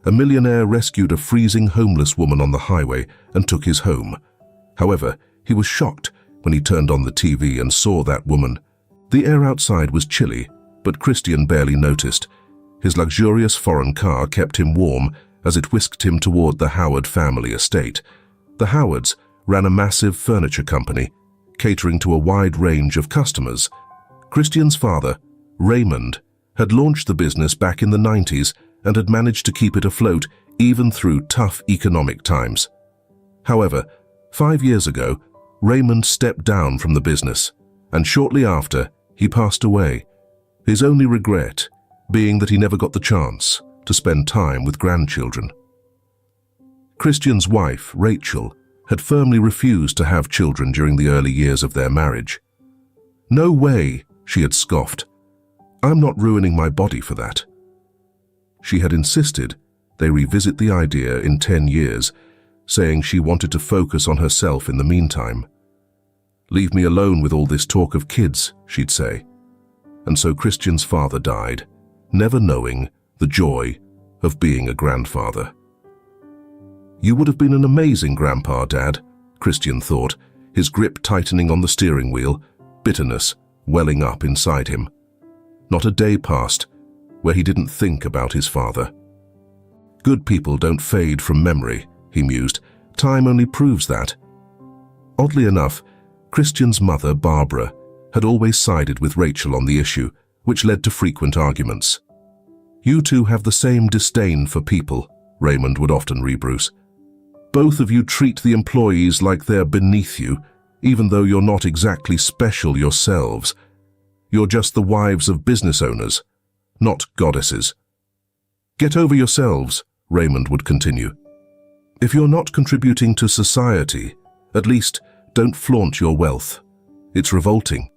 A millionaire rescued a freezing homeless woman on the highway and took his home. However, he was shocked when he turned on the TV and saw that woman. The air outside was chilly, but Christian barely noticed. His luxurious foreign car kept him warm as it whisked him toward the Howard family estate. The Howards ran a massive furniture company, catering to a wide range of customers. Christian's father, Raymond, had launched the business back in the 90s and had managed to keep it afloat even through tough economic times. However, 5 years ago, Raymond stepped down from the business, and shortly after, he passed away, his only regret being that he never got the chance to spend time with grandchildren. Christian's wife, Rachel, had firmly refused to have children during the early years of their marriage. "No way," she had scoffed. "I'm not ruining my body for that." She had insisted they revisit the idea in 10 years, saying she wanted to focus on herself in the meantime. "Leave me alone with all this talk of kids," she'd say. And so Christian's father died, never knowing the joy of being a grandfather. "You would have been an amazing grandpa, Dad," Christian thought, his grip tightening on the steering wheel, bitterness welling up inside him. Not a day passed where he didn't think about his father. "Good people don't fade from memory," he mused. "Time only proves that." Oddly enough, Christian's mother, Barbara, had always sided with Rachel on the issue, which led to frequent arguments. "You two have the same disdain for people," Raymond would often rebruce. "Both of you treat the employees like they're beneath you, even though you're not exactly special yourselves. You're just the wives of business owners, not goddesses." "Get over yourselves," Raymond would continue. "If you're not contributing to society, at least don't flaunt your wealth. It's revolting."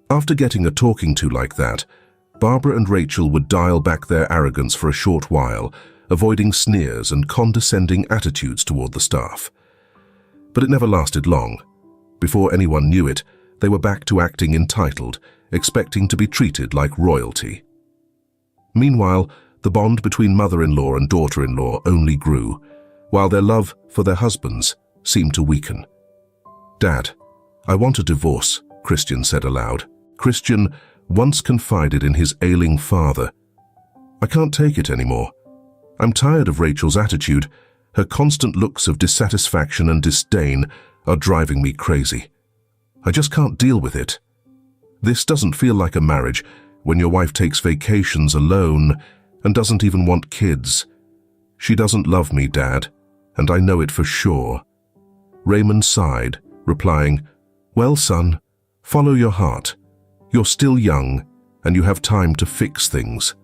After getting a talking to like that, Barbara and Rachel would dial back their arrogance for a short while, avoiding sneers and condescending attitudes toward the staff. But it never lasted long. Before anyone knew it, they were back to acting entitled, expecting to be treated like royalty. Meanwhile, the bond between mother-in-law and daughter-in-law only grew, while their love for their husbands seemed to weaken. "Dad, I want a divorce," Christian said aloud. Christian once confided in his ailing father. "I can't take it anymore. I'm tired of Rachel's attitude. Her constant looks of dissatisfaction and disdain are driving me crazy. I just can't deal with it. This doesn't feel like a marriage when your wife takes vacations alone and doesn't even want kids. She doesn't love me, Dad, and I know it for sure." Raymond sighed, replying, "Well, son, follow your heart. You're still young, and you have time to fix things.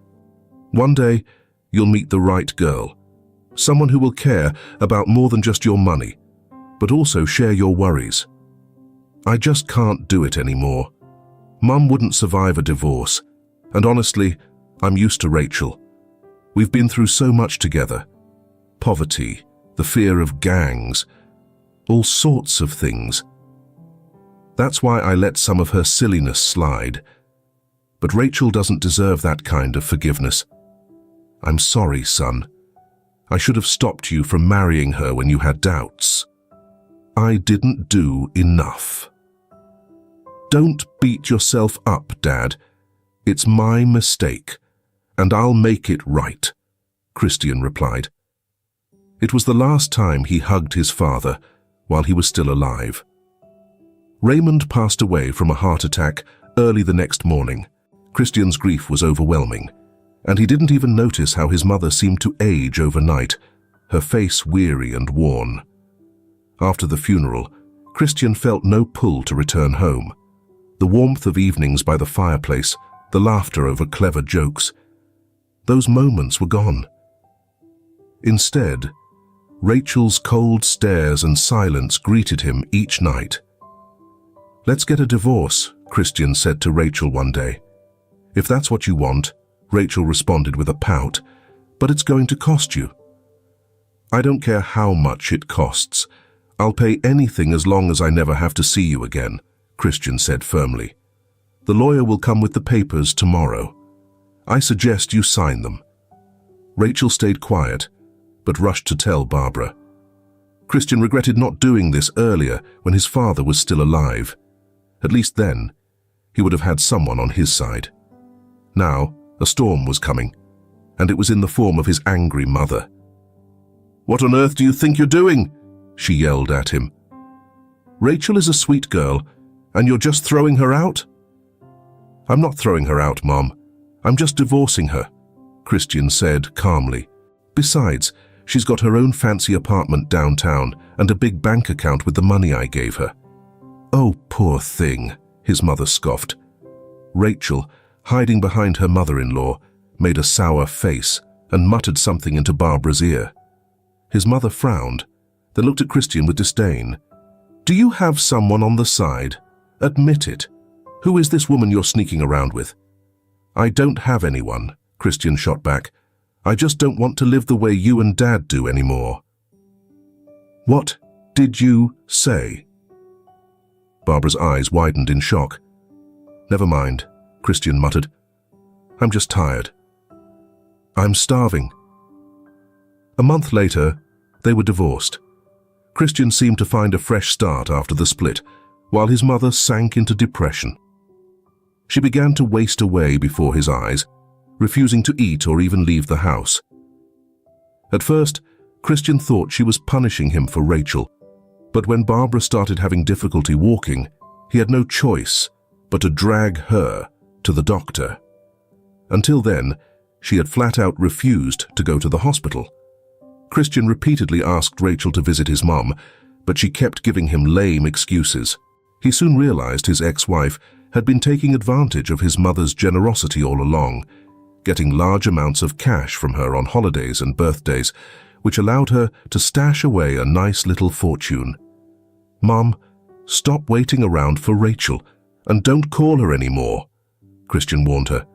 One day, you'll meet the right girl, someone who will care about more than just your money, but also share your worries. I just can't do it anymore. Mum wouldn't survive a divorce, and honestly, I'm used to Rachel. We've been through so much together. Poverty, the fear of gangs, all sorts of things. That's why I let some of her silliness slide. But Rachel doesn't deserve that kind of forgiveness. I'm sorry, son. I should have stopped you from marrying her when you had doubts. I didn't do enough." "Don't beat yourself up, Dad. It's my mistake, and I'll make it right," Christian replied. It was the last time he hugged his father while he was still alive. Raymond passed away from a heart attack early the next morning. Christian's grief was overwhelming, and he didn't even notice how his mother seemed to age overnight, her face weary and worn. After the funeral, Christian felt no pull to return home. The warmth of evenings by the fireplace, the laughter over clever jokes, those moments were gone. Instead, Rachel's cold stares and silence greeted him each night. "Let's get a divorce," Christian said to Rachel one day. "If that's what you want," Rachel responded with a pout, "but it's going to cost you." "I don't care how much it costs. I'll pay anything as long as I never have to see you again," Christian said firmly. "The lawyer will come with the papers tomorrow. I suggest you sign them." Rachel stayed quiet, but rushed to tell Barbara. Christian regretted not doing this earlier when his father was still alive. At least then, he would have had someone on his side. Now, a storm was coming, and it was in the form of his angry mother. "What on earth do you think you're doing?" she yelled at him. "Rachel is a sweet girl, and you're just throwing her out?" "I'm not throwing her out, Mom. I'm just divorcing her," Christian said calmly. "Besides, she's got her own fancy apartment downtown and a big bank account with the money I gave her." "Oh, poor thing," his mother scoffed. Rachel, hiding behind her mother-in-law, made a sour face and muttered something into Barbara's ear. His mother frowned, then looked at Christian with disdain. "Do you have someone on the side? Admit it. Who is this woman you're sneaking around with?" "I don't have anyone," Christian shot back. "I just don't want to live the way you and Dad do anymore." "What did you say?" Barbara's eyes widened in shock. "Never mind," Christian muttered. "I'm just tired. I'm starving." A month later, they were divorced. Christian seemed to find a fresh start after the split, while his mother sank into depression. She began to waste away before his eyes, refusing to eat or even leave the house. At first, Christian thought she was punishing him for Rachel, but when Barbara started having difficulty walking, he had no choice but to drag her to the doctor. Until then, she had flat out refused to go to the hospital. Christian repeatedly asked Rachel to visit his mom, but she kept giving him lame excuses. He soon realized his ex-wife had been taking advantage of his mother's generosity all along, getting large amounts of cash from her on holidays and birthdays, which allowed her to stash away a nice little fortune. "Mom, stop waiting around for Rachel, and don't call her anymore," Christian warned her.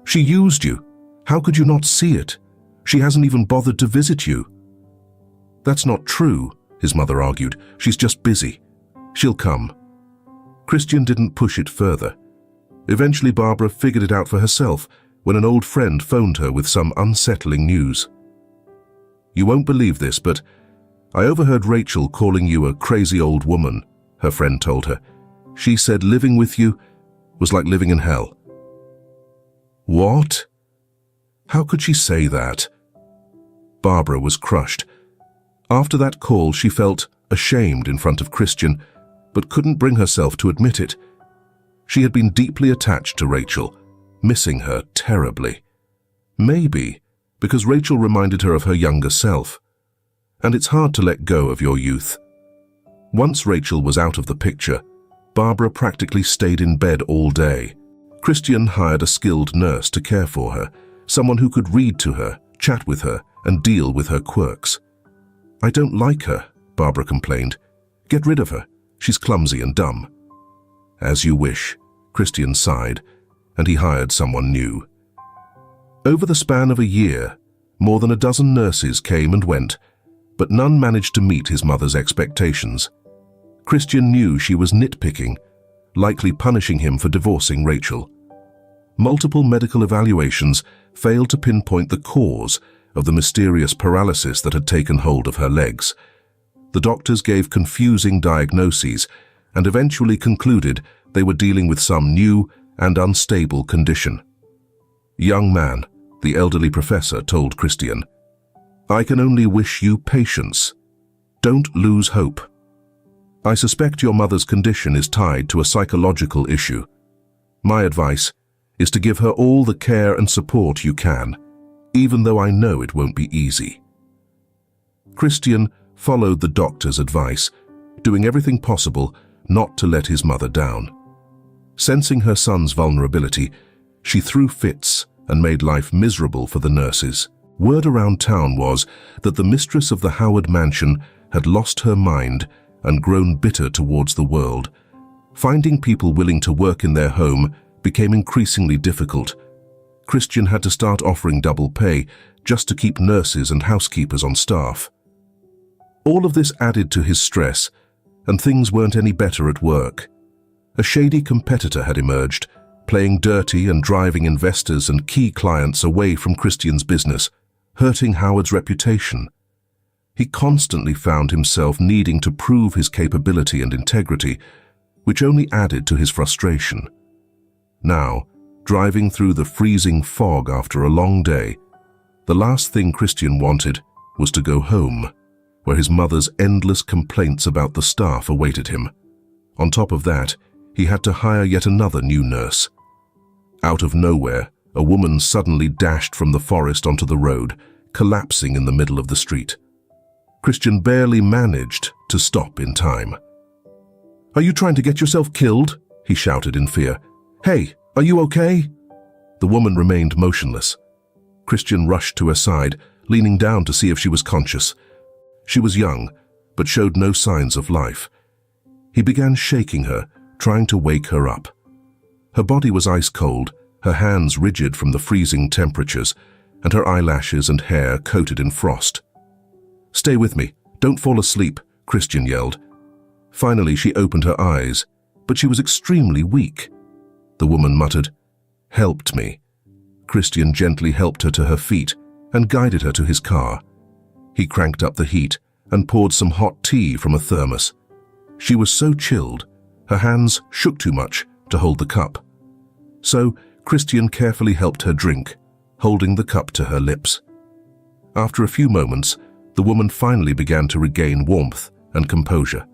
"She used you. How could you not see it? She hasn't even bothered to visit you." "That's not true," his mother argued. "She's just busy. She'll come." Christian didn't push it further. Eventually, Barbara figured it out for herself when an old friend phoned her with some unsettling news. "You won't believe this, but I overheard Rachel calling you a crazy old woman," her friend told her. "She said living with you was like living in hell." "What? How could she say that?" Barbara was crushed. After that call, she felt ashamed in front of Christian, but couldn't bring herself to admit it. She had been deeply attached to Rachel, missing her terribly. Maybe because Rachel reminded her of her younger self. And it's hard to let go of your youth. Once Rachel was out of the picture, Barbara practically stayed in bed all day. Christian hired a skilled nurse to care for her, someone who could read to her, chat with her, and deal with her quirks. "I don't like her," Barbara complained. "Get rid of her. She's clumsy and dumb." "As you wish," Christian sighed, and he hired someone new. Over the span of a year, more than a dozen nurses came and went, but none managed to meet his mother's expectations. Christian knew she was nitpicking, likely punishing him for divorcing Rachel. Multiple medical evaluations failed to pinpoint the cause of the mysterious paralysis that had taken hold of her legs. The doctors gave confusing diagnoses and eventually concluded they were dealing with some new and unstable condition. "Young man," the elderly professor told Christian, "I can only wish you patience. Don't lose hope. I suspect your mother's condition is tied to a psychological issue. My advice is to give her all the care and support you can, even though I know it won't be easy." Christian followed the doctor's advice, doing everything possible not to let his mother down. Sensing her son's vulnerability, she threw fits and made life miserable for the nurses. Word around town was that the mistress of the Howard mansion had lost her mind and grown bitter towards the world. Finding people willing to work in their home became increasingly difficult. Christian had to start offering double pay just to keep nurses and housekeepers on staff. All of this added to his stress, and things weren't any better at work. A shady competitor had emerged, playing dirty and driving investors and key clients away from Christian's business. hurting Howard's reputation. He constantly found himself needing to prove his capability and integrity, which only added to his frustration. Now, driving through the freezing fog after a long day, the last thing Christian wanted was to go home, where his mother's endless complaints about the staff awaited him. On top of that, he had to hire yet another new nurse. Out of nowhere, a woman suddenly dashed from the forest onto the road, collapsing in the middle of the street. Christian barely managed to stop in time. "Are you trying to get yourself killed?" he shouted in fear. "Hey, are you okay?" The woman remained motionless. Christian rushed to her side, leaning down to see if she was conscious. She was young, but showed no signs of life. He began shaking her, trying to wake her up. Her body was ice cold, her hands rigid from the freezing temperatures, and her eyelashes and hair coated in frost. "Stay with me, don't fall asleep," Christian yelled. Finally, she opened her eyes, but she was extremely weak. The woman muttered, "Helped me." Christian gently helped her to her feet and guided her to his car. He cranked up the heat and poured some hot tea from a thermos. She was so chilled, her hands shook too much to hold the cup. So, Christian carefully helped her drink, holding the cup to her lips. After a few moments, the woman finally began to regain warmth and composure.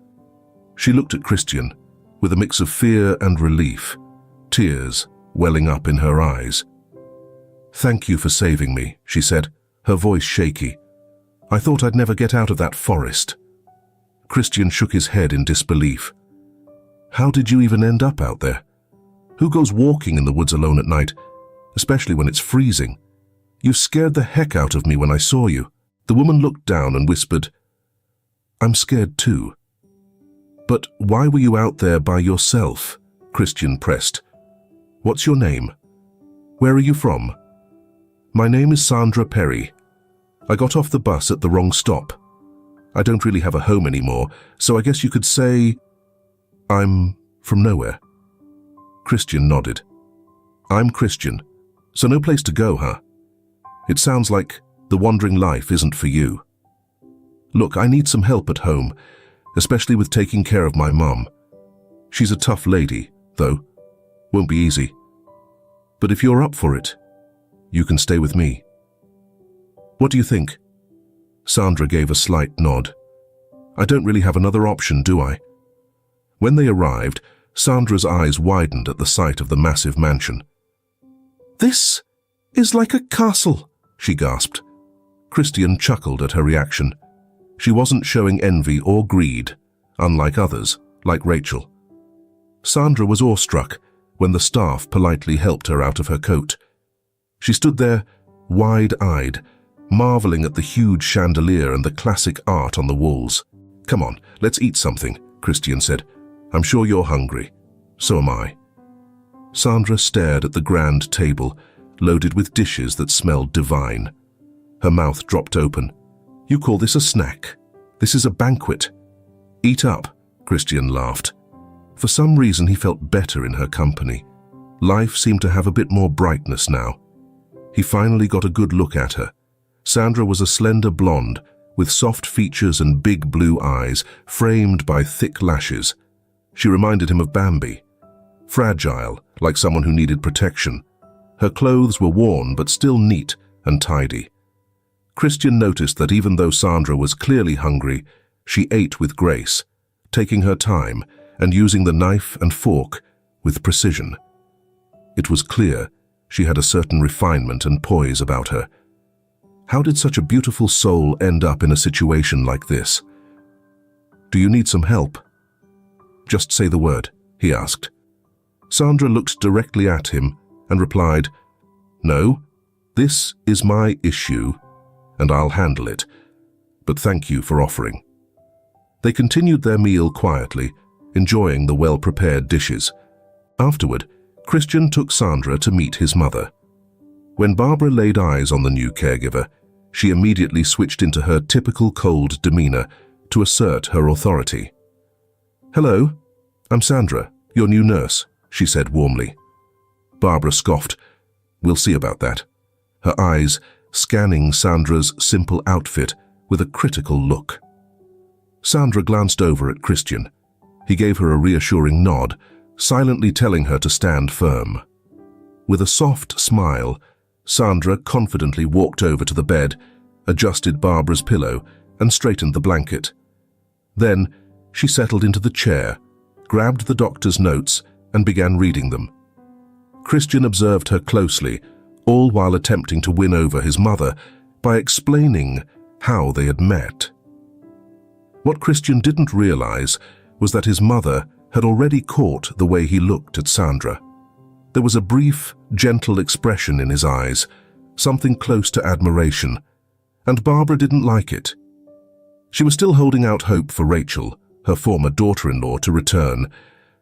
She looked at Christian with a mix of fear and relief, tears welling up in her eyes. "Thank you for saving me," she said, her voice shaky. "I thought I'd never get out of that forest." Christian shook his head in disbelief. "How did you even end up out there? Who goes walking in the woods alone at night, especially when it's freezing? You scared the heck out of me when I saw you." The woman looked down and whispered, "I'm scared too." "But why were you out there by yourself?" Christian pressed. "What's your name? Where are you from?" "My name is Sandra Perry. I got off the bus at the wrong stop. I don't really have a home anymore, so I guess you could say I'm from nowhere." Christian nodded. "I'm Christian, so no place to go, huh? It sounds like the wandering life isn't for you. Look, I need some help at home, especially with taking care of my mum. She's a tough lady, though. Won't be easy. But if you're up for it, you can stay with me. What do you think?" Sandra gave a slight nod. "I don't really have another option, do I?" When they arrived, Sandra's eyes widened at the sight of the massive mansion. "This is like a castle," she gasped. Christian chuckled at her reaction. She wasn't showing envy or greed, unlike others, like Rachel. Sandra was awestruck when the staff politely helped her out of her coat. She stood there, wide-eyed, marveling at the huge chandelier and the classic art on the walls. "Come on, let's eat something," Christian said. "I'm sure you're hungry. So am I." Sandra stared at the grand table, loaded with dishes that smelled divine. Her mouth dropped open. "You call this a snack? This is a banquet." "Eat up," Christian laughed. For some reason, he felt better in her company. Life seemed to have a bit more brightness now. He finally got a good look at her. Sandra was a slender blonde, with soft features and big blue eyes, framed by thick lashes. She reminded him of Bambi. Fragile, like someone who needed protection. Her clothes were worn but still neat and tidy. Christian noticed that even though Sandra was clearly hungry, she ate with grace, taking her time and using the knife and fork with precision. It was clear she had a certain refinement and poise about her. How did such a beautiful soul end up in a situation like this? "Do you need some help?" "Just say the word," he asked. Sandra looked directly at him and replied, "No, this is my issue, and I'll handle it, but thank you for offering." They continued their meal quietly, enjoying the well-prepared dishes. Afterward, Christian took Sandra to meet his mother. When Barbara laid eyes on the new caregiver, she immediately switched into her typical cold demeanor to assert her authority. "Hello, I'm Sandra, your new nurse," she said warmly. Barbara scoffed. "We'll see about that." Her eyes scanning Sandra's simple outfit with a critical look. Sandra glanced over at Christian. He gave her a reassuring nod, silently telling her to stand firm. With a soft smile, Sandra confidently walked over to the bed, adjusted Barbara's pillow, and straightened the blanket. Then, she settled into the chair, grabbed the doctor's notes, and began reading them. Christian observed her closely, all while attempting to win over his mother by explaining how they had met. What Christian didn't realize was that his mother had already caught the way he looked at Sandra. There was a brief, gentle expression in his eyes, something close to admiration, and Barbara didn't like it. She was still holding out hope for Rachel, her former daughter-in-law, to return,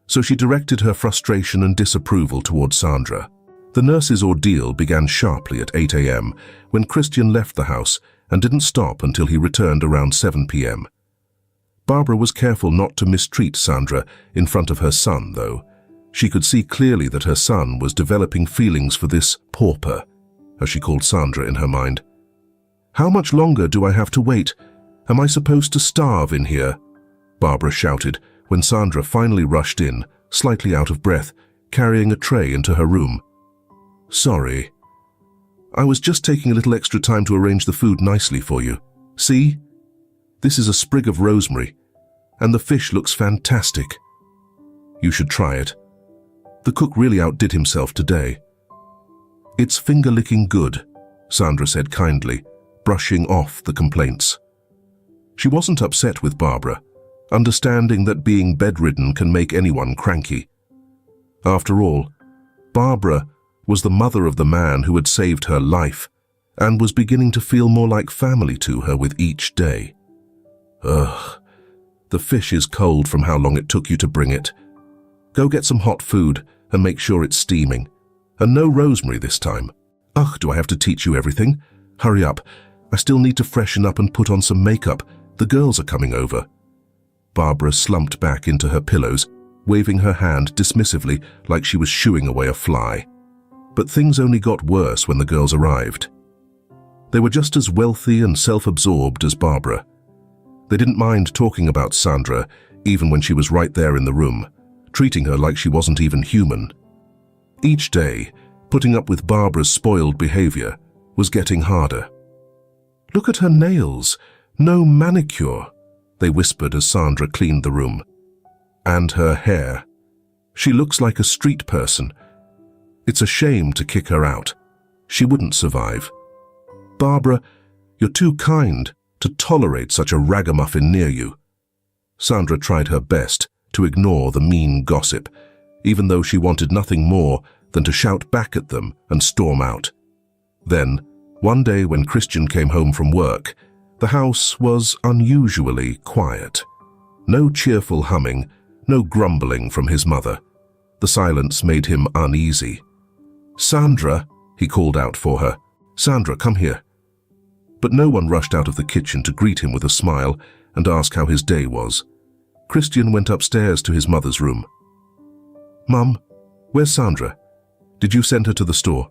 so she directed her frustration and disapproval towards Sandra. The nurse's ordeal began sharply at 8 a.m. when Christian left the house and didn't stop until he returned around 7 p.m. Barbara was careful not to mistreat Sandra in front of her son, though. She could see clearly that her son was developing feelings for this pauper, as she called Sandra in her mind. "How much longer do I have to wait? Am I supposed to starve in here?" Barbara shouted when Sandra finally rushed in, slightly out of breath, carrying a tray into her room. "Sorry. I was just taking a little extra time to arrange the food nicely for you. See? This is a sprig of rosemary, and the fish looks fantastic. You should try it. The cook really outdid himself today." "It's finger-licking good," Sandra said kindly, brushing off the complaints. She wasn't upset with Barbara, understanding that being bedridden can make anyone cranky. After all, Barbara was the mother of the man who had saved her life and was beginning to feel more like family to her with each day. "Ugh, the fish is cold from how long it took you to bring it. Go get some hot food and make sure it's steaming. And no rosemary this time. Ugh, do I have to teach you everything? Hurry up. I still need to freshen up and put on some makeup. The girls are coming over." Barbara slumped back into her pillows, waving her hand dismissively like she was shooing away a fly. But things only got worse when the girls arrived. They were just as wealthy and self-absorbed as Barbara. They didn't mind talking about Sandra, even when she was right there in the room, treating her like she wasn't even human. Each day, putting up with Barbara's spoiled behavior was getting harder. "Look at her nails. No manicure," they whispered as Sandra cleaned the room. "And her hair. She looks like a street person. It's a shame to kick her out. She wouldn't survive. Barbara, you're too kind to tolerate such a ragamuffin near you." Sandra tried her best to ignore the mean gossip, even though she wanted nothing more than to shout back at them and storm out. Then, one day when Christian came home from work, the house was unusually quiet. No cheerful humming, no grumbling from his mother. The silence made him uneasy. "Sandra," he called out for her. "Sandra, come here." But no one rushed out of the kitchen to greet him with a smile and ask how his day was. Christian went upstairs to his mother's room. "Mum, where's Sandra? Did you send her to the store?"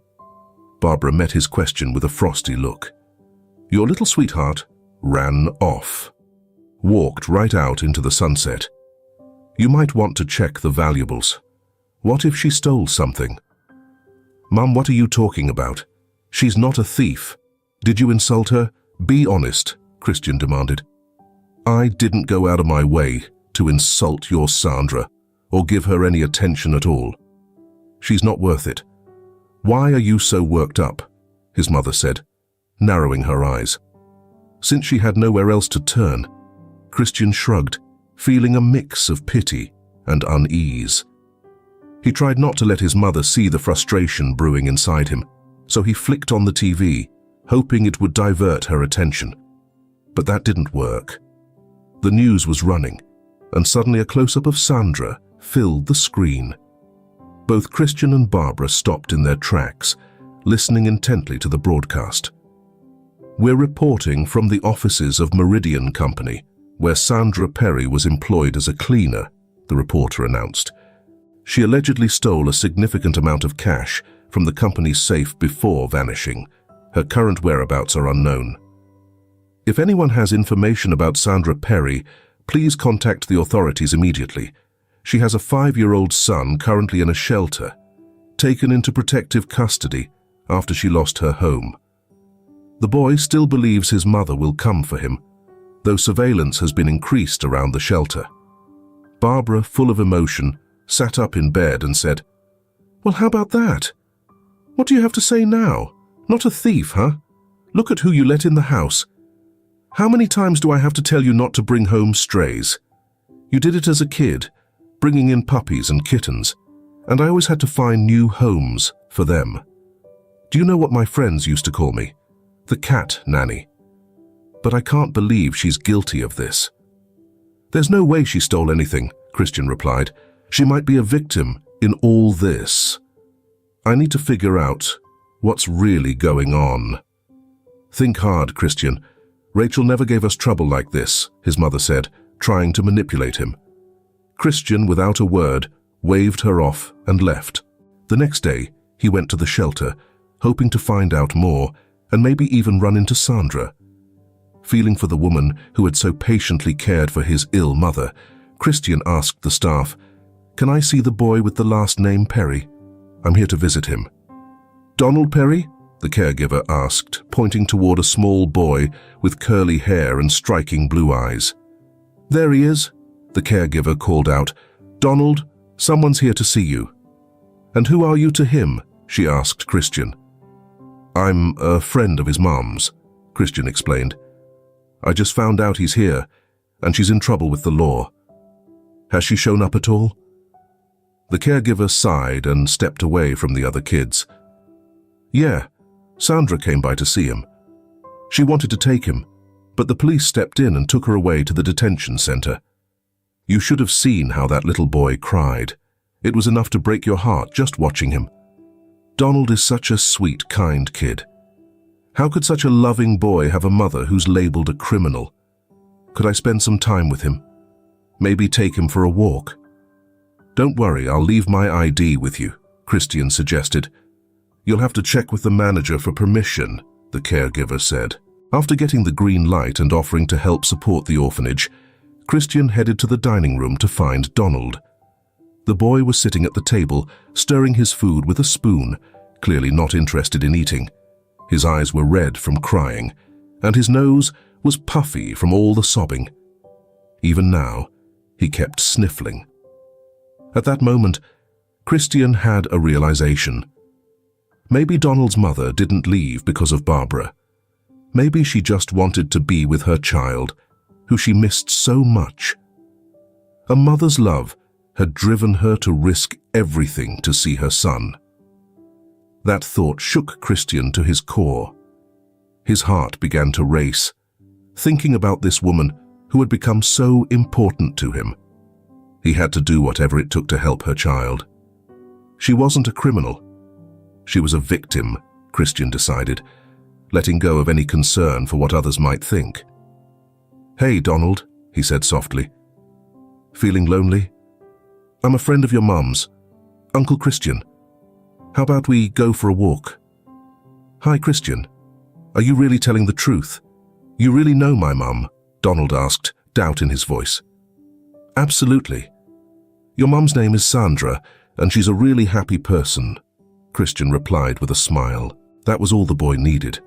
Barbara met his question with a frosty look. "Your little sweetheart ran off. Walked right out into the sunset. You might want to check the valuables. What if she stole something?" "Mum, what are you talking about? She's not a thief. Did you insult her? Be honest," Christian demanded. "I didn't go out of my way to insult your Sandra or give her any attention at all. She's not worth it. Why are you so worked up?" his mother said, narrowing her eyes. Since she had nowhere else to turn, Christian shrugged, feeling a mix of pity and unease. He tried not to let his mother see the frustration brewing inside him, so he flicked on the TV, hoping it would divert her attention. But that didn't work. The news was running, and suddenly a close-up of Sandra filled the screen. Both Christian and Barbara stopped in their tracks, listening intently to the broadcast. "We're reporting from the offices of Meridian Company, where Sandra Perry was employed as a cleaner," the reporter announced. "She allegedly stole a significant amount of cash from the company's safe before vanishing, Her current whereabouts are unknown. If anyone has information about Sandra Perry, please contact the authorities immediately. She has a 5-year-old son currently in a shelter, taken into protective custody after she lost her home. The boy still believes his mother will come for him, though surveillance has been increased around the shelter. Barbara, full of emotion, sat up in bed and said, "Well, how about that? What do you have to say now? Not a thief, huh? Look at who you let in the house. How many times do I have to tell you not to bring home strays? You did it as a kid, bringing in puppies and kittens, and I always had to find new homes for them. Do you know what my friends used to call me? The cat nanny. But I can't believe she's guilty of this." "There's no way she stole anything," Christian replied. "She might be a victim in all this. I need to figure out what's really going on." "Think hard, Christian. Rachel never gave us trouble like this," his mother said, trying to manipulate him. Christian, without a word, waved her off and left. The next day, he went to the shelter, hoping to find out more and maybe even run into Sandra. Feeling for the woman who had so patiently cared for his ill mother, Christian asked the staff, "Can I see the boy with the last name Perry? I'm here to visit him." "Donald Perry?" the caregiver asked, pointing toward a small boy with curly hair and striking blue eyes. "There he is," the caregiver called out. "Donald, someone's here to see you." "And who are you to him?" she asked Christian. "I'm a friend of his mom's," Christian explained. "I just found out he's here, and she's in trouble with the law. Has she shown up at all?" The caregiver sighed and stepped away from the other kids. "Yeah, Sandra came by to see him. She wanted to take him, but the police stepped in and took her away to the detention center. You should have seen how that little boy cried. It was enough to break your heart just watching him. Donald is such a sweet, kind kid. How could such a loving boy have a mother who's labeled a criminal? Could I spend some time with him? Maybe take him for a walk?" "Don't worry, I'll leave my ID with you," Christian suggested. "You'll have to check with the manager for permission," the caregiver said. After getting the green light and offering to help support the orphanage, Christian headed to the dining room to find Donald. The boy was sitting at the table, stirring his food with a spoon, clearly not interested in eating. His eyes were red from crying, and his nose was puffy from all the sobbing. Even now, he kept sniffling. At that moment, Christian had a realization. Maybe Donald's mother didn't leave because of Barbara. Maybe she just wanted to be with her child, who she missed so much. A mother's love had driven her to risk everything to see her son. That thought shook Christian to his core. His heart began to race, thinking about this woman who had become so important to him. He had to do whatever it took to help her child. She wasn't a criminal. She was a victim, Christian decided, letting go of any concern for what others might think. "Hey, Donald," he said softly. "Feeling lonely? I'm a friend of your mum's, Uncle Christian. How about we go for a walk?" "Hi, Christian. Are you really telling the truth? You really know my mum?" Donald asked, doubt in his voice. "Absolutely. Your mum's name is Sandra, and she's a really happy person," Christian replied with a smile. That was all the boy needed.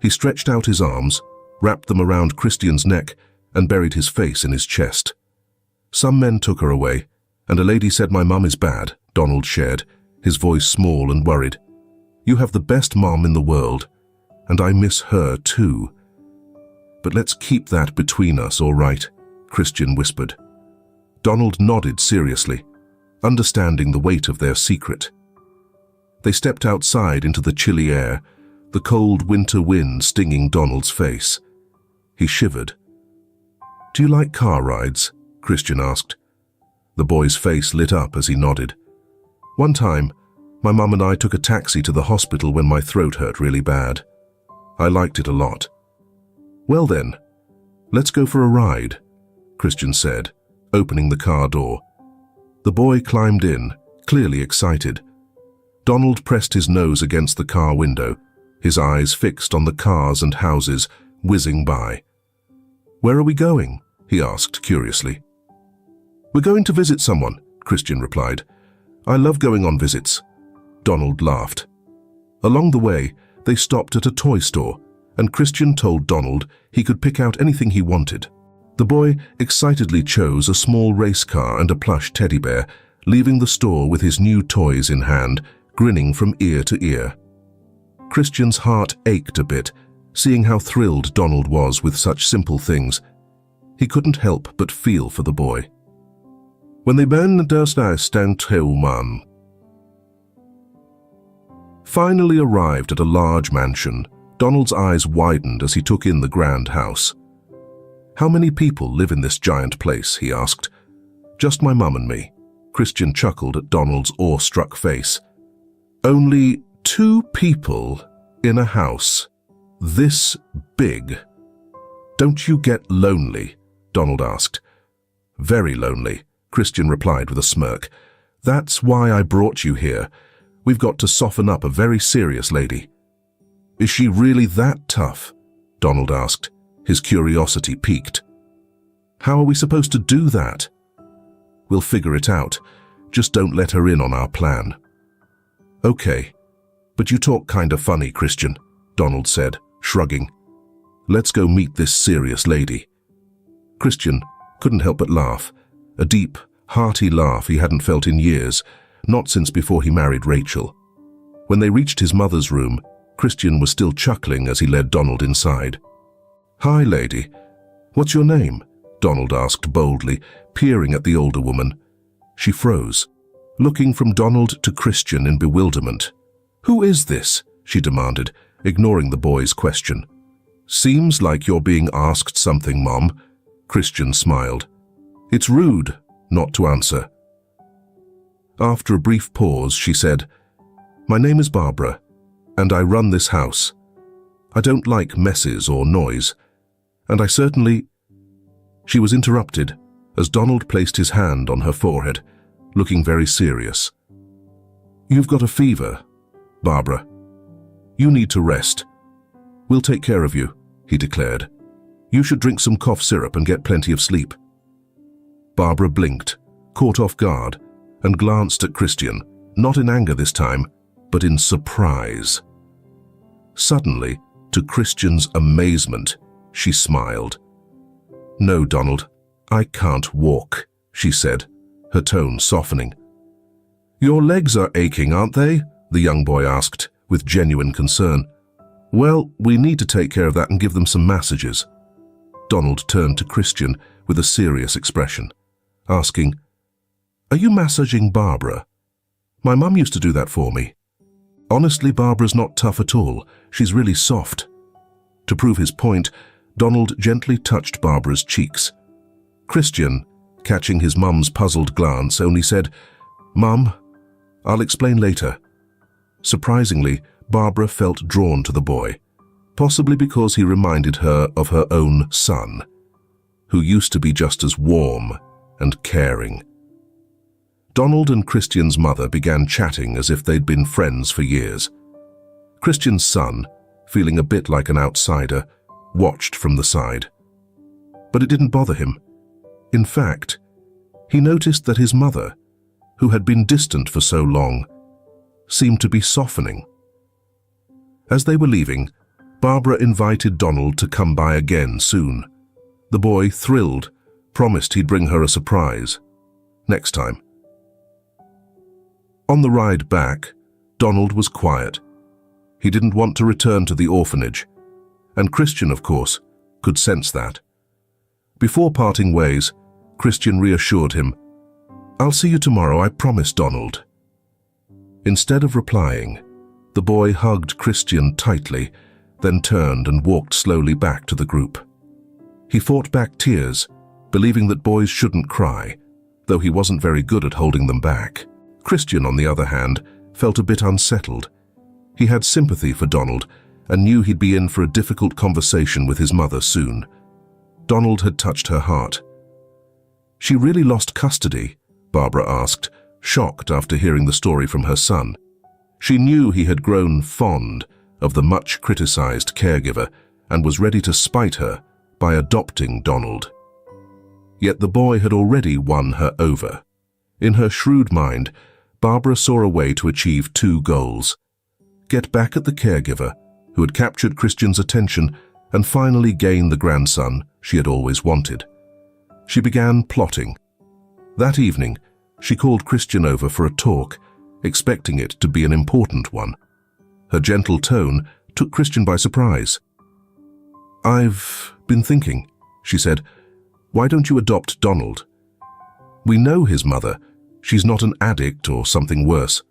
He stretched out his arms, wrapped them around Christian's neck, and buried his face in his chest. "Some men took her away, and a lady said my mum is bad," Donald shared, his voice small and worried. "You have the best mom in the world, and I miss her too. But let's keep that between us, all right?" Christian whispered. Donald nodded seriously, understanding the weight of their secret. They stepped outside into the chilly air, the cold winter wind stinging Donald's face. He shivered. "Do you like car rides?" Christian asked. The boy's face lit up as he nodded. "One time, my mum and I took a taxi to the hospital when my throat hurt really bad. I liked it a lot." "Well then, let's go for a ride," Christian said, opening the car door. The boy climbed in, clearly excited. Donald pressed his nose against the car window, his eyes fixed on the cars and houses whizzing by. "Where are we going?" he asked curiously. "We're going to visit someone," Christian replied. "I love going on visits." Donald laughed. Along the way, they stopped at a toy store, and Christian told Donald he could pick out anything he wanted. The boy excitedly chose a small race car and a plush teddy bear, leaving the store with his new toys in hand, grinning from ear to ear. Christian's heart ached a bit, seeing how thrilled Donald was with such simple things. He couldn't help but feel for the boy. When they finally arrived at a large mansion, Donald's eyes widened as he took in the grand house. "How many people live in this giant place?" he asked. "Just my mum and me." Christian chuckled at Donald's awe-struck face. "Only 2 people in a house this big. Don't you get lonely?" Donald asked. "Very lonely," Christian replied with a smirk. "That's why I brought you here. We've got to soften up a very serious lady." "Is she really that tough?" Donald asked, his curiosity piqued. "How are we supposed to do that?" "We'll figure it out. Just don't let her in on our plan." "Okay, but you talk kinda funny, Christian," Donald said, shrugging. "Let's go meet this serious lady." Christian couldn't help but laugh, a deep, hearty laugh he hadn't felt in years, not since before he married Rachel. When they reached his mother's room, Christian was still chuckling as he led Donald inside. "Hi, lady. What's your name?" Donald asked boldly, peering at the older woman. She froze, looking from Donald to Christian in bewilderment. "Who is this?" she demanded, ignoring the boy's question. "Seems like you're being asked something, Mom." Christian smiled. "It's rude not to answer." After a brief pause, she said, "My name is Barbara, and I run this house. I don't like messes or noise, and I certainly—" She was interrupted as Donald placed his hand on her forehead, looking very serious. "You've got a fever, Barbara. You need to rest. We'll take care of you," he declared. "You should drink some cough syrup and get plenty of sleep." Barbara blinked, caught off guard, and glanced at Christian, not in anger this time, but in surprise. Suddenly, to Christian's amazement, she smiled. "No, Donald, I can't walk," she said, her tone softening. "Your legs are aching, aren't they?" the young boy asked, with genuine concern. "Well, we need to take care of that and give them some massages." Donald turned to Christian with a serious expression, asking, "Are you massaging Barbara? My mum used to do that for me. Honestly, Barbara's not tough at all. She's really soft." To prove his point, Donald gently touched Barbara's cheeks. Christian, catching his mum's puzzled glance, only said, "Mum, I'll explain later." Surprisingly, Barbara felt drawn to the boy, possibly because he reminded her of her own son, who used to be just as warm and caring. Donald and Christian's mother began chatting as if they'd been friends for years. Christian's son, feeling a bit like an outsider, watched from the side. But it didn't bother him. In fact, he noticed that his mother, who had been distant for so long, seemed to be softening. As they were leaving, Barbara invited Donald to come by again soon. The boy, thrilled, promised he'd bring her a surprise next time. On the ride back, Donald was quiet. He didn't want to return to the orphanage, and Christian, of course, could sense that. Before parting ways, Christian reassured him, "I'll see you tomorrow, I promise, Donald." Instead of replying, the boy hugged Christian tightly, then turned and walked slowly back to the group. He fought back tears, believing that boys shouldn't cry, though he wasn't very good at holding them back. Christian, on the other hand, felt a bit unsettled. He had sympathy for Donald and knew he'd be in for a difficult conversation with his mother soon. Donald had touched her heart. "She really lost custody?" Barbara asked, shocked after hearing the story from her son. She knew he had grown fond of the much-criticized caregiver and was ready to spite her by adopting Donald. Yet the boy had already won her over. In her shrewd mind, Barbara saw a way to achieve two goals: get back at the caregiver who had captured Christian's attention and finally gain the grandson she had always wanted. She began plotting. That evening, she called Christian over for a talk, expecting it to be an important one. Her gentle tone took Christian by surprise. "I've been thinking," she said. "Why don't you adopt Donald? We know his mother. She's not an addict or something worse.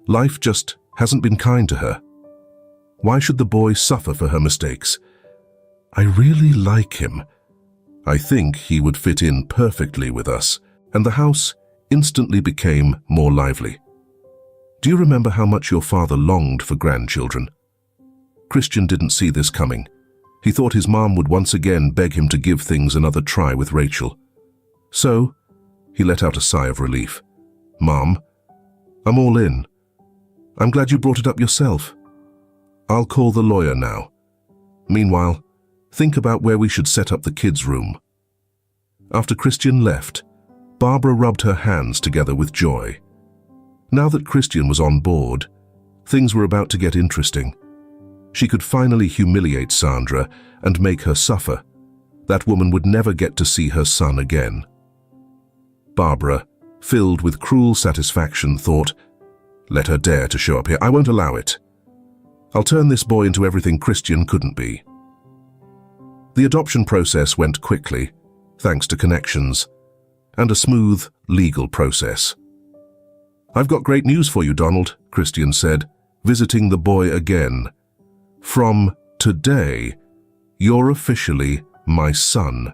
Life just hasn't been kind to her. Why should the boy suffer for her mistakes? I really like him. I think he would fit in perfectly with us." And the house instantly became more lively. "Do you remember how much your father longed for grandchildren?" Christian didn't see this coming. He thought his mom would once again beg him to give things another try with Rachel. So, he let out a sigh of relief. "Mom, I'm all in. I'm glad you brought it up yourself. I'll call the lawyer now. Meanwhile, think about where we should set up the kids' room." After Christian left, Barbara rubbed her hands together with joy. Now that Christian was on board, things were about to get interesting. She could finally humiliate Sandra and make her suffer. That woman would never get to see her son again. Barbara, filled with cruel satisfaction, thought, "Let her dare to show up here. I won't allow it. I'll turn this boy into everything Christian couldn't be." The adoption process went quickly, thanks to connections, and a smooth legal process. "I've got great news for you, Donald," Christian said, visiting the boy again. "From today, you're officially my son."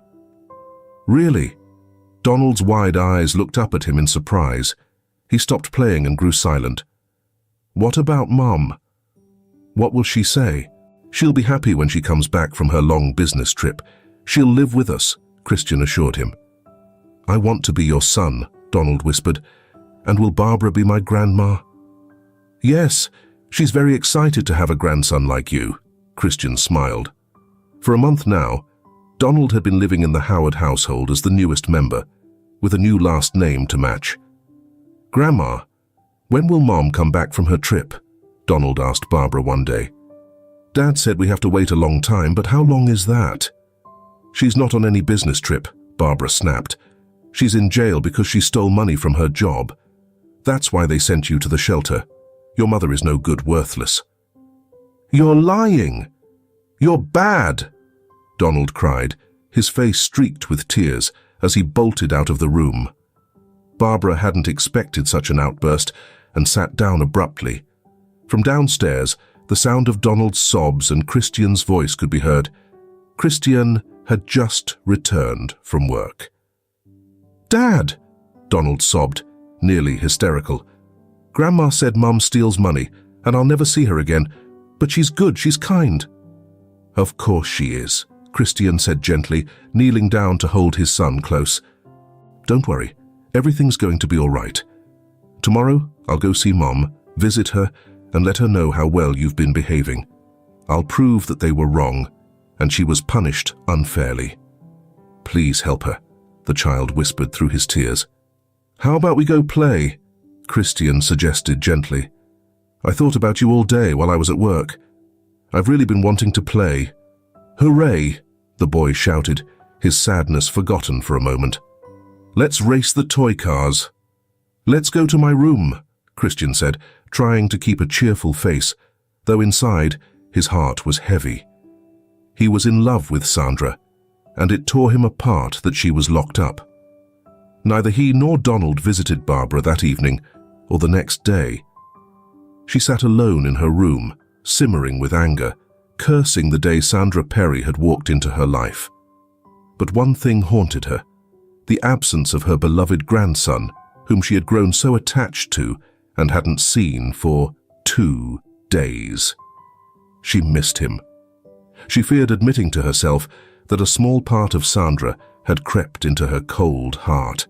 "Really?" Donald's wide eyes looked up at him in surprise. He stopped playing and grew silent. "What about Mom? What will she say?" "She'll be happy when she comes back from her long business trip. She'll live with us," Christian assured him. "I want to be your son," Donald whispered. "And will Barbara be my grandma?" "Yes, she's very excited to have a grandson like you," Christian smiled. For a month now, Donald had been living in the Howard household as the newest member, with a new last name to match. "Grandma, when will Mom come back from her trip?" Donald asked Barbara one day. "Dad said we have to wait a long time, but how long is that?" "She's not on any business trip," Barbara snapped. "She's in jail because she stole money from her job. That's why they sent you to the shelter. Your mother is no good, worthless." "You're lying! You're bad!" Donald cried, his face streaked with tears as he bolted out of the room. Barbara hadn't expected such an outburst and sat down abruptly. From downstairs, the sound of Donald's sobs and Christian's voice could be heard. Christian had just returned from work. "Dad!" Donald sobbed, nearly hysterical. "Grandma said Mum steals money, and I'll never see her again. But she's good, she's kind." "Of course she is," Christian said gently, kneeling down to hold his son close. "Don't worry, everything's going to be all right. Tomorrow, I'll go see Mom, visit her, and let her know how well you've been behaving. I'll prove that they were wrong, and she was punished unfairly. Please help her," the child whispered through his tears. "How about we go play?" Christian suggested gently. "I thought about you all day while I was at work. I've really been wanting to play." "Hooray!" the boy shouted, his sadness forgotten for a moment. "Let's race the toy cars." "Let's go to my room," Christian said, trying to keep a cheerful face, though inside his heart was heavy. He was in love with Sandra, and it tore him apart that she was locked up. Neither he nor Donald visited Barbara that evening or the next day. She sat alone in her room, simmering with anger, cursing the day Sandra Perry had walked into her life. But one thing haunted her: the absence of her beloved grandson, whom she had grown so attached to and hadn't seen for 2 days. She missed him. She feared admitting to herself that a small part of Sandra had crept into her cold heart.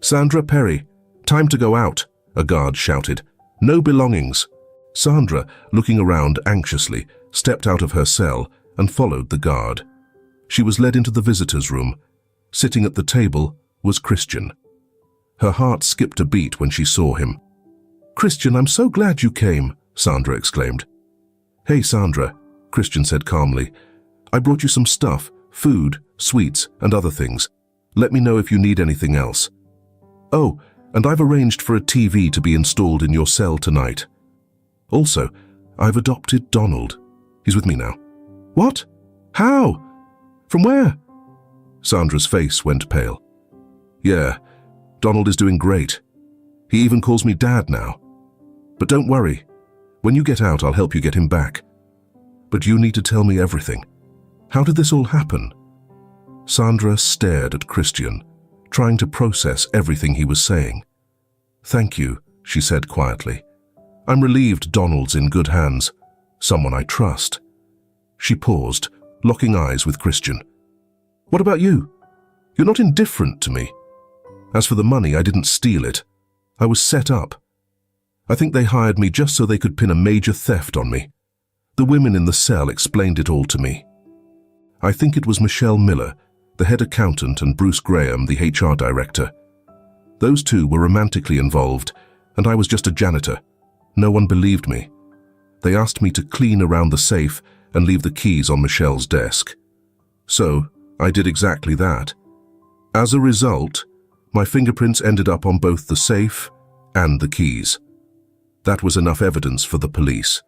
"Sandra Perry, time to go out," a guard shouted. "No belongings." Sandra, looking around anxiously, stepped out of her cell and followed the guard. She was led into the visitors' room. Sitting at the table was Christian. Her heart skipped a beat when she saw him. "Christian, I'm so glad you came," Sandra exclaimed. "Hey, Sandra," Christian said calmly. "I brought you some stuff, food, sweets, and other things. Let me know if you need anything else. Oh, and I've arranged for a TV to be installed in your cell tonight. Also, I've adopted Donald. He's with me now." "What? How? From where?" Sandra's face went pale. "Yeah, Donald is doing great. He even calls me Dad now. But don't worry. When you get out, I'll help you get him back. But you need to tell me everything. How did this all happen?" Sandra stared at Christian, trying to process everything he was saying. "Thank you," she said quietly. "I'm relieved Donald's in good hands, someone I trust." She paused, locking eyes with Christian. "What about you? You're not indifferent to me. As for the money, I didn't steal it. I was set up. I think they hired me just so they could pin a major theft on me. The women in the cell explained it all to me. I think it was Michelle Miller, the head accountant, and Bruce Graham, the HR director. Those two were romantically involved, and I was just a janitor. No one believed me. They asked me to clean around the safe and leave the keys on Michelle's desk. So, I did exactly that. As a result, my fingerprints ended up on both the safe and the keys. That was enough evidence for the police.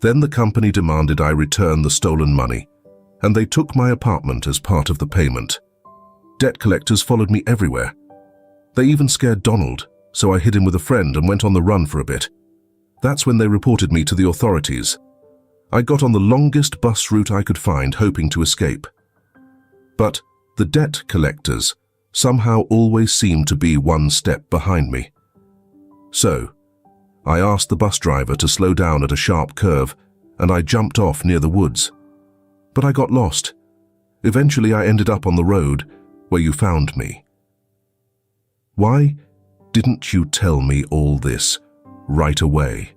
Then the company demanded I return the stolen money, and they took my apartment as part of the payment. Debt collectors followed me everywhere. They even scared Donald, so I hid him with a friend and went on the run for a bit. That's when they reported me to the authorities. I got on the longest bus route I could find, hoping to escape. But the debt collectors somehow always seemed to be one step behind me. So, I asked the bus driver to slow down at a sharp curve, and I jumped off near the woods. But I got lost. Eventually I ended up on the road where you found me. Why didn't you tell me all this right away?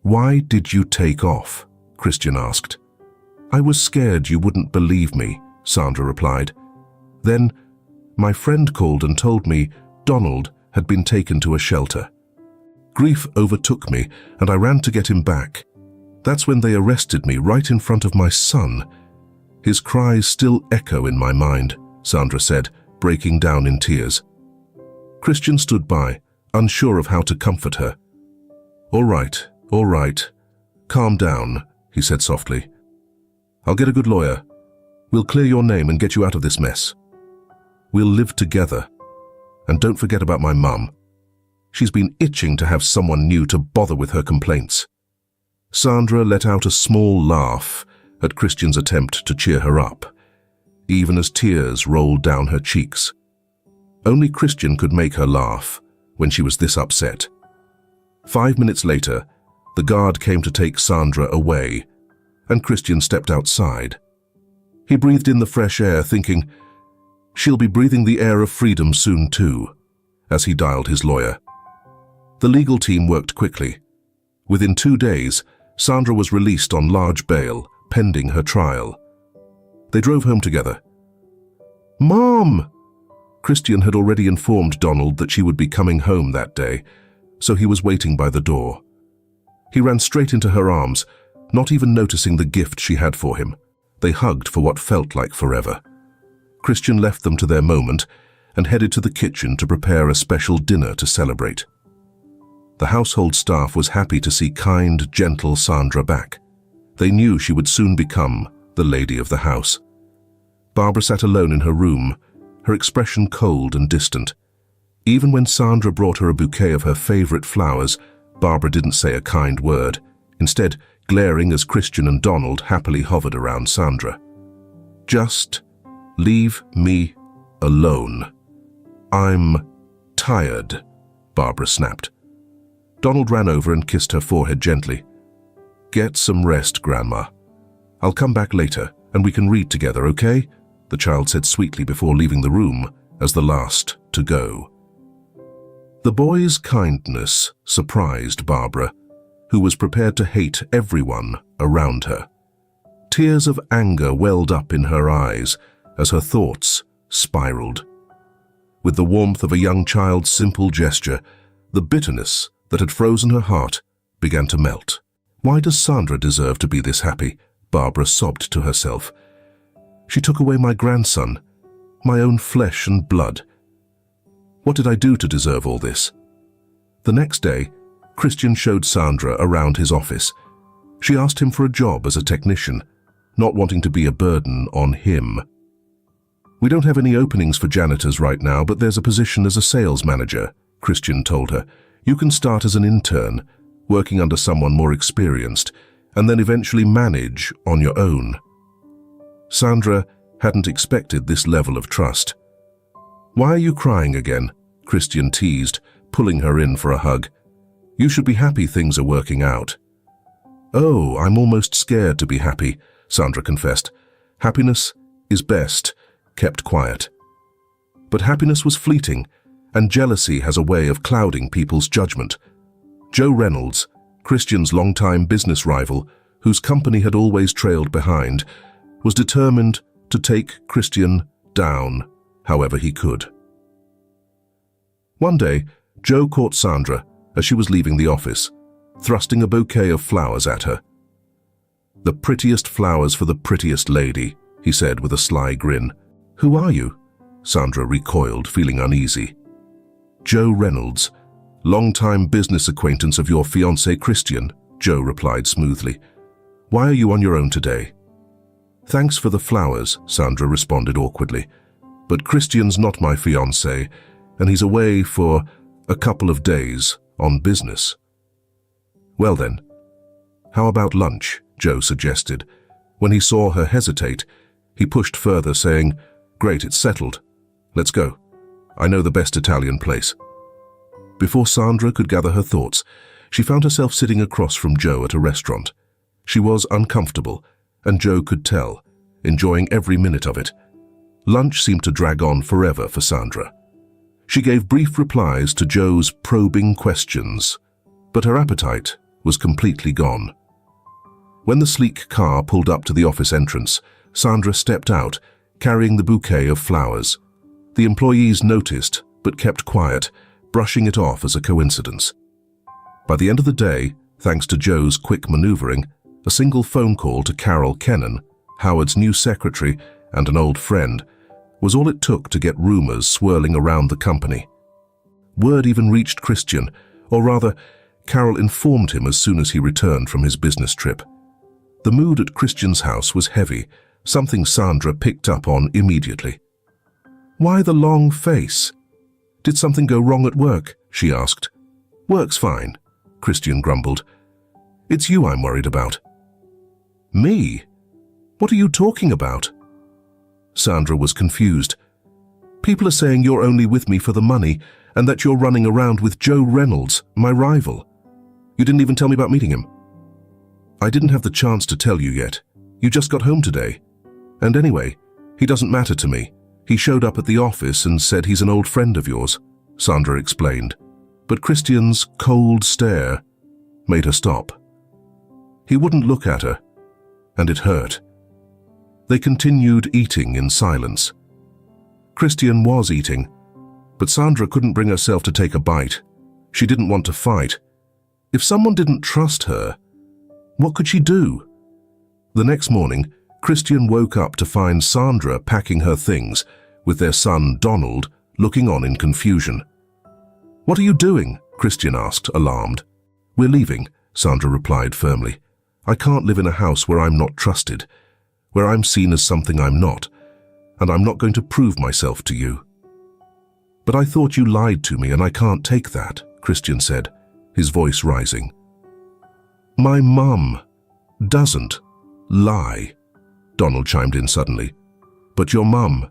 Why did you take off? Christian asked. I was scared you wouldn't believe me, Sandra replied. Then my friend called and told me Donald had been taken to a shelter. Grief overtook me, and I ran to get him back. That's when they arrested me right in front of my son. His cries still echo in my mind, Sandra said, breaking down in tears. Christian stood by, unsure of how to comfort her. All right. Calm down, he said softly. I'll get a good lawyer. We'll clear your name and get you out of this mess. We'll live together. And don't forget about my mum. She's been itching to have someone new to bother with her complaints. Sandra let out a small laugh at Christian's attempt to cheer her up, even as tears rolled down her cheeks. Only Christian could make her laugh when she was this upset. 5 minutes later, the guard came to take Sandra away, and Christian stepped outside. He breathed in the fresh air, thinking, she'll be breathing the air of freedom soon too, as he dialed his lawyer. The legal team worked quickly. Within 2 days, Sandra was released on large bail, pending her trial. They drove home together. Mom! Christian had already informed Donald that she would be coming home that day, so he was waiting by the door. He ran straight into her arms, not even noticing the gift she had for him. They hugged for what felt like forever. Christian left them to their moment and headed to the kitchen to prepare a special dinner to celebrate. The household staff was happy to see kind, gentle Sandra back. They knew she would soon become the lady of the house. Barbara sat alone in her room, her expression cold and distant. Even when Sandra brought her a bouquet of her favorite flowers, Barbara didn't say a kind word, instead glaring as Christian and Donald happily hovered around Sandra. Just leave me alone. I'm tired, Barbara snapped. Donald ran over and kissed her forehead gently. Get some rest, Grandma. I'll come back later and we can read together, okay? The child said sweetly before leaving the room as the last to go. The boy's kindness surprised Barbara. who was prepared to hate everyone around her. Tears of anger welled up in her eyes as her thoughts spiraled. With the warmth of a young child's simple gesture, the bitterness that had frozen her heart began to melt. "Why does Sandra deserve to be this happy?" Barbara sobbed to herself. "She took away my grandson, my own flesh and blood. What did I do to deserve all this?" The next day, Christian showed Sandra around his office. She asked him for a job as a technician, not wanting to be a burden on him. "We don't have any openings for janitors right now, but there's a position as a sales manager," Christian told her. "You can start as an intern, working under someone more experienced, and then eventually manage on your own." Sandra hadn't expected this level of trust. "Why are you crying again?" Christian teased, pulling her in for a hug. "You should be happy things are working out." "Oh, I'm almost scared to be happy," Sandra confessed. "Happiness is best kept quiet." But happiness was fleeting, and jealousy has a way of clouding people's judgment. Joe Reynolds, Christian's longtime business rival, whose company had always trailed behind, was determined to take Christian down however he could. One day, Joe caught Sandra as she was leaving the office, thrusting a bouquet of flowers at her. "The prettiest flowers for the prettiest lady," he said with a sly grin. "Who are you?" Sandra recoiled, feeling uneasy. "Joe Reynolds, longtime business acquaintance of your fiancé Christian," Joe replied smoothly. "Why are you on your own today?" "Thanks for the flowers," Sandra responded awkwardly. "But Christian's not my fiancé, and he's away for a couple of days on business." "Well then, how about lunch?" Joe suggested. When he saw her hesitate, he pushed further, saying, "Great, it's settled. Let's go. I know the best Italian place." Before Sandra could gather her thoughts, she found herself sitting across from Joe at a restaurant. She was uncomfortable, and Joe could tell, enjoying every minute of it. Lunch seemed to drag on forever for Sandra. She gave brief replies to Joe's probing questions, but her appetite was completely gone. When the sleek car pulled up to the office entrance, Sandra stepped out, carrying the bouquet of flowers. The employees noticed, but kept quiet, brushing it off as a coincidence. By the end of the day, thanks to Joe's quick maneuvering, a single phone call to Carol Kennan, Howard's new secretary and an old friend, was all it took to get rumors swirling around the company. Word even reached Christian, or rather, Carol informed him as soon as he returned from his business trip. The mood at Christian's house was heavy, something Sandra picked up on immediately. "Why the long face? Did something go wrong at work?" she asked. "Work's fine," Christian grumbled. "It's you I'm worried about." "Me? What are you talking about?" Sandra was confused. "People are saying you're only with me for the money and that you're running around with Joe Reynolds, my rival. You didn't even tell me about meeting him." "I didn't have the chance to tell you yet. You just got home today. And anyway, he doesn't matter to me. He showed up at the office and said he's an old friend of yours," Sandra explained. But Christian's cold stare made her stop. He wouldn't look at her, and it hurt. They continued eating in silence. Christian was eating, but Sandra couldn't bring herself to take a bite. She didn't want to fight. If someone didn't trust her, what could she do? The next morning, Christian woke up to find Sandra packing her things, with their son Donald looking on in confusion. "What are you doing?" Christian asked, alarmed. "We're leaving," Sandra replied firmly. "I can't live in a house where I'm not trusted, where I'm seen as something I'm not, and I'm not going to prove myself to you." "But I thought you lied to me and I can't take that," Christian said, his voice rising. "My mum doesn't lie," Donald chimed in suddenly. "But your mum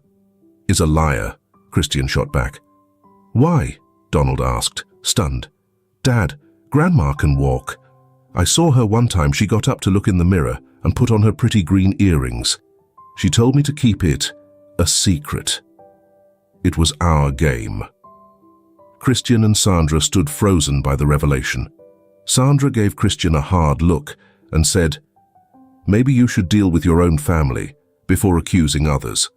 is a liar," Christian shot back. "Why?" Donald asked, stunned. "Dad, Grandma can walk. I saw her one time. She got up to look in the mirror and put on her pretty green earrings. She told me to keep it a secret. It was our game." Christian and Sandra stood frozen by the revelation. Sandra gave Christian a hard look and said, "Maybe you should deal with your own family before accusing others.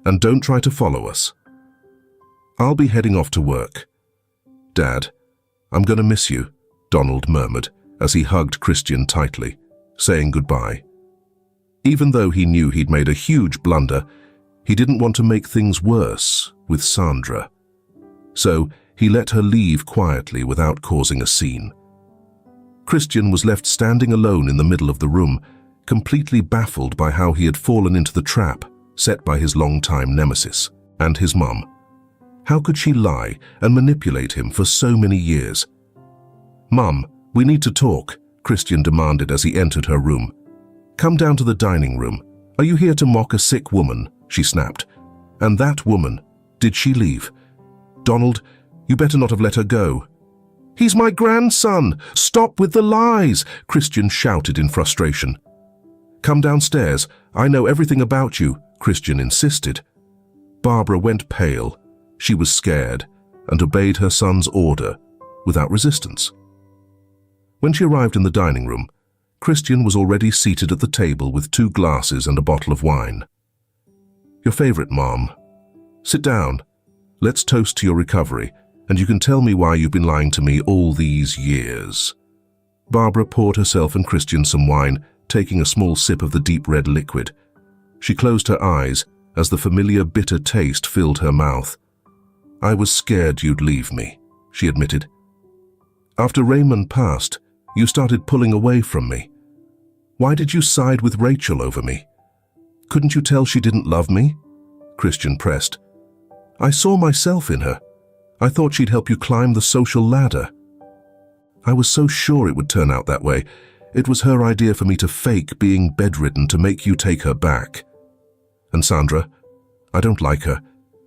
And don't try to follow us. I'll be heading off to work." "Dad, I'm going to miss you," Donald murmured as he hugged Christian tightly, saying goodbye. Even though he knew he'd made a huge blunder, he didn't want to make things worse with Sandra. So he let her leave quietly without causing a scene. Christian was left standing alone in the middle of the room, completely baffled by how he had fallen into the trap set by his longtime nemesis and his mum. How could she lie and manipulate him for so many years? "Mum, we need to talk," Christian demanded as he entered her room. "Come down to the dining room. Are you here to mock a sick woman?" she snapped. "And that woman, did she leave? Donald, you better not have let her go." "He's my grandson! Stop with the lies!" Christian shouted in frustration. "Come downstairs. I know everything about you," Christian insisted. Barbara went pale. She was scared and obeyed her son's order without resistance. When she arrived in the dining room, Christian was already seated at the table with 2 glasses and a bottle of wine. "Your favorite, Mom. Sit down. Let's toast to your recovery, and you can tell me why you've been lying to me all these years." Barbara poured herself and Christian some wine, taking a small sip of the deep red liquid. She closed her eyes as the familiar bitter taste filled her mouth. "I was scared you'd leave me," she admitted. "After Raymond passed, you started pulling away from me. Why did you side with Rachel over me? Couldn't you tell she didn't love me?" Christian pressed. "I saw myself in her. I thought she'd help you climb the social ladder. I was so sure it would turn out that way. It was her idea for me to fake being bedridden to make you take her back. And Sandra, I don't like her.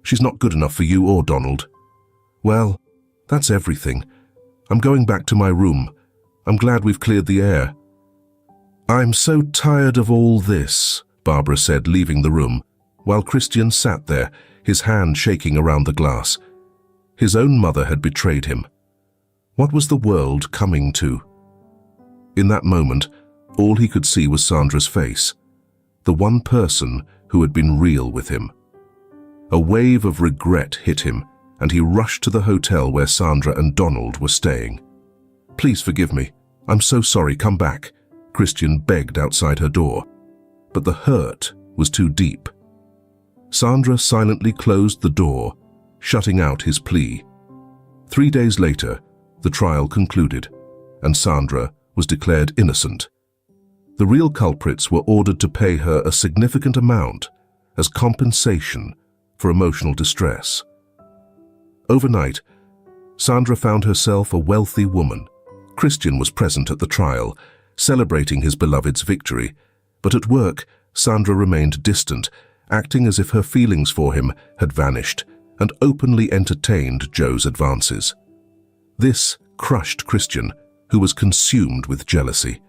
She's not good enough for you or Donald. Well, that's everything. I'm going back to my room. I'm glad we've cleared the air." "I'm so tired of all this," Barbara said, leaving the room, while Christian sat there, his hand shaking around the glass. His own mother had betrayed him. What was the world coming to? In that moment, all he could see was Sandra's face, the one person who had been real with him. A wave of regret hit him, and he rushed to the hotel where Sandra and Donald were staying. "Please forgive me. I'm so sorry. Come back," Christian begged outside her door. But the hurt was too deep. Sandra silently closed the door, shutting out his plea. 3 days later, the trial concluded, and Sandra was declared innocent. The real culprits were ordered to pay her a significant amount as compensation for emotional distress. Overnight, Sandra found herself a wealthy woman. Christian was present at the trial, celebrating his beloved's victory, but at work, Sandra remained distant, acting as if her feelings for him had vanished, and openly entertained Joe's advances. This crushed Christian, who was consumed with jealousy.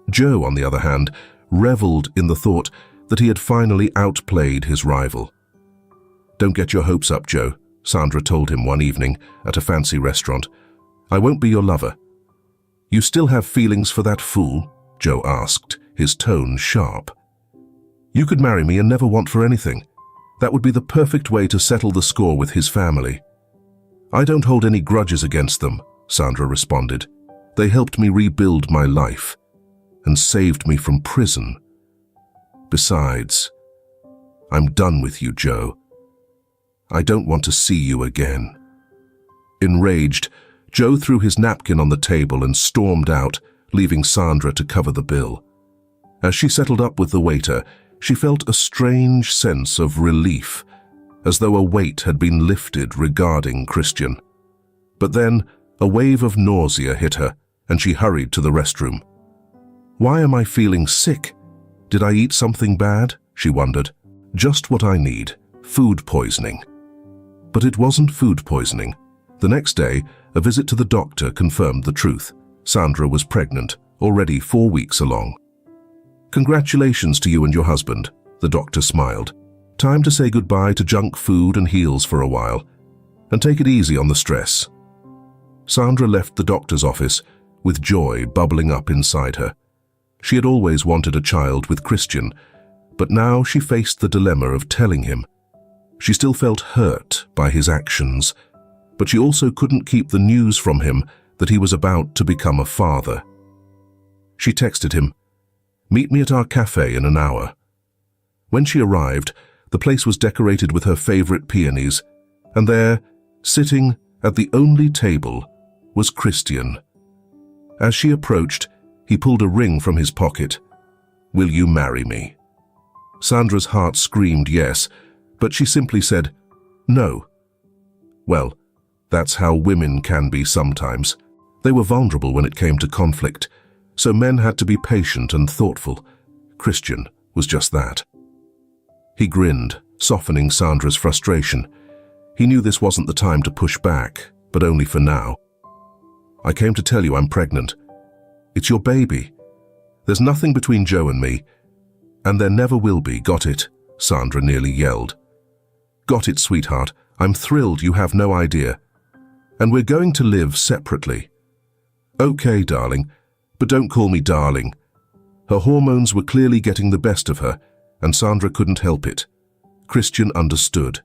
Joe, on the other hand, reveled in the thought that he had finally outplayed his rival. "Don't get your hopes up, Joe," Sandra told him one evening at a fancy restaurant. "I won't be your lover." "You still have feelings for that fool?" Joe asked, his tone sharp. "You could marry me and never want for anything. That would be the perfect way to settle the score with his family." "I don't hold any grudges against them," Sandra responded. "They helped me rebuild my life and saved me from prison. Besides, I'm done with you, Joe. I don't want to see you again." Enraged, Joe threw his napkin on the table and stormed out, leaving Sandra to cover the bill. As she settled up with the waiter, she felt a strange sense of relief, as though a weight had been lifted regarding Christian. But then, a wave of nausea hit her, and she hurried to the restroom. "Why am I feeling sick? Did I eat something bad?" she wondered. "Just what I need, food poisoning." But it wasn't food poisoning. The next day, a visit to the doctor confirmed the truth. Sandra was pregnant, already 4 weeks along. "Congratulations to you and your husband," the doctor smiled. "Time to say goodbye to junk food and heels for a while, and take it easy on the stress." Sandra left the doctor's office, with joy bubbling up inside her. She had always wanted a child with Christian, but now she faced the dilemma of telling him. She still felt hurt by his actions, but she also couldn't keep the news from him that he was about to become a father. She texted him, "Meet me at our cafe in an hour." When she arrived, the place was decorated with her favorite peonies, and there, sitting at the only table, was Christian. As she approached, he pulled a ring from his pocket. "Will you marry me?" Sandra's heart screamed yes, but she simply said, "No." Well, that's how women can be sometimes. They were vulnerable when it came to conflict, so men had to be patient and thoughtful. Christian was just that. He grinned, softening Sandra's frustration. He knew this wasn't the time to push back, but only for now. "I came to tell you I'm pregnant. It's your baby. There's nothing between Joe and me, and there never will be, got it?" Sandra nearly yelled. "Got it, sweetheart. I'm thrilled, you have no idea. And we're going to live separately." "Okay, darling, but don't call me darling." Her hormones were clearly getting the best of her, and Sandra couldn't help it. Christian understood.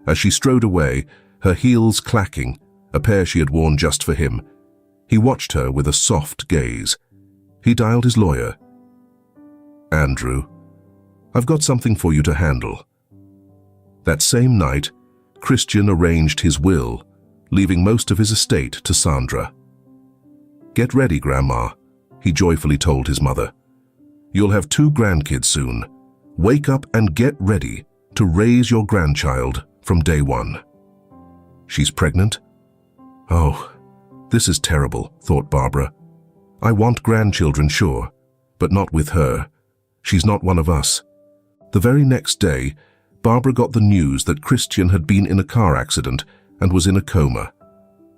As she strode away, her heels clacking, a pair she had worn just for him, he watched her with a soft gaze. He dialed his lawyer. "Andrew, I've got something for you to handle." That same night, Christian arranged his will, leaving most of his estate to Sandra. "Get ready, Grandma," he joyfully told his mother. "You'll have 2 grandkids soon. Wake up and get ready to raise your grandchild from day 1. "She's pregnant? Oh, this is terrible," thought Barbara. "I want grandchildren, sure, but not with her. She's not one of us." The very next day, Barbara got the news that Christian had been in a car accident and was in a coma.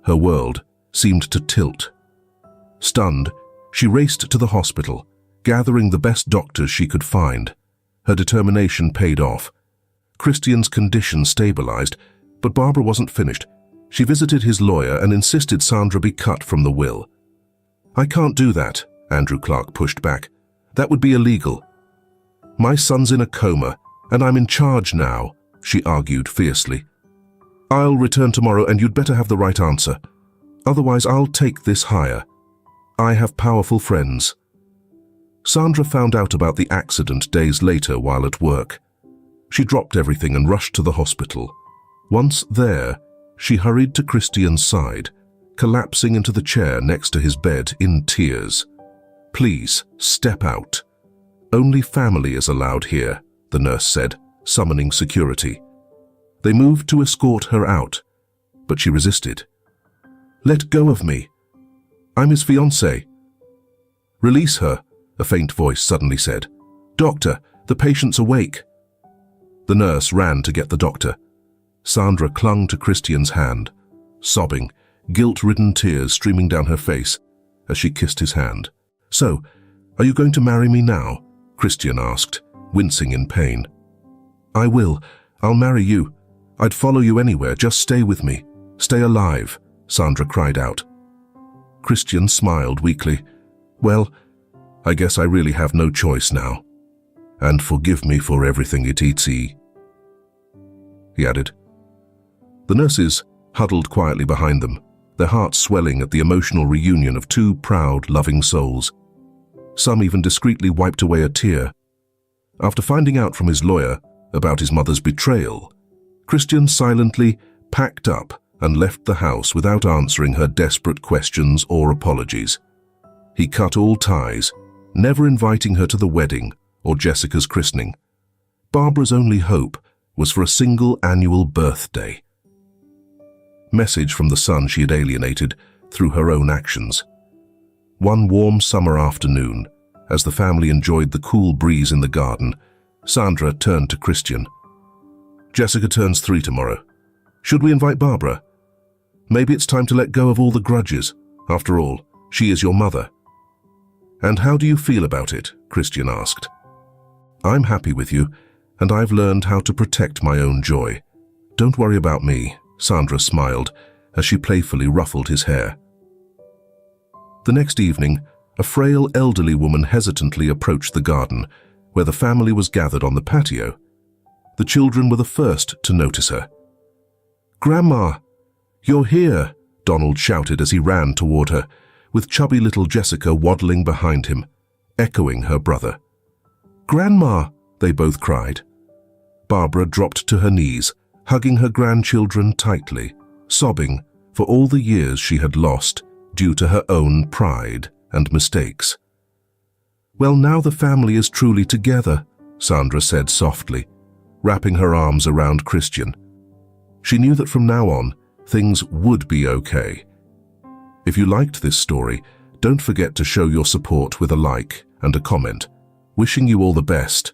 Her world seemed to tilt. Stunned, she raced to the hospital, gathering the best doctors she could find. Her determination paid off. Christian's condition stabilized, but Barbara wasn't finished. She visited his lawyer and insisted Sandra be cut from the will. "I can't do that," Andrew Clark pushed back. "That would be illegal." "My son's in a coma, and I'm in charge now," she argued fiercely. "I'll return tomorrow, and you'd better have the right answer. Otherwise, I'll take this higher. I have powerful friends." Sandra found out about the accident days later while at work. She dropped everything and rushed to the hospital. Once there, she hurried to Christian's side, collapsing into the chair next to his bed in tears. "Please, step out. Only family is allowed here," the nurse said, summoning security. They moved to escort her out, but she resisted. "Let go of me. I'm his fiancé." "Release her," a faint voice suddenly said. "Doctor, the patient's awake." The nurse ran to get the doctor. Sandra clung to Christian's hand, sobbing, guilt-ridden tears streaming down her face as she kissed his hand. "So, are you going to marry me now?" Christian asked, wincing in pain. "I will. I'll marry you. I'd follow you anywhere. Just stay with me. Stay alive," Sandra cried out. Christian smiled weakly. "Well, I guess I really have no choice now. And forgive me for everything it eats, he added. The nurses huddled quietly behind them, their hearts swelling at the emotional reunion of 2 proud, loving souls. Some even discreetly wiped away a tear. After finding out from his lawyer about his mother's betrayal, Christian silently packed up and left the house without answering her desperate questions or apologies. He cut all ties, never inviting her to the wedding or Jessica's christening. Barbara's only hope was for a single annual birthday. Message from the son she had alienated through her own actions. One warm summer afternoon, as the family enjoyed the cool breeze in the garden, Sandra turned to Christian. "Jessica turns 3 tomorrow. Should we invite Barbara? Maybe it's time to let go of all the grudges. After all, she is your mother." "And how do you feel about it?" Christian asked. "I'm happy with you, and I've learned how to protect my own joy. Don't worry about me," Sandra smiled as she playfully ruffled his hair. The next evening, a frail elderly woman hesitantly approached the garden, where the family was gathered on the patio. The children were the first to notice her. "Grandma, you're here," Donald shouted as he ran toward her, with chubby little Jessica waddling behind him, echoing her brother. "Grandma," they both cried. Barbara dropped to her knees, hugging her grandchildren tightly, sobbing for all the years she had lost due to her own pride and mistakes. "Well, now the family is truly together," Sandra said softly, wrapping her arms around Christian. She knew that from now on, things would be okay. If you liked this story, don't forget to show your support with a like and a comment. Wishing you all the best.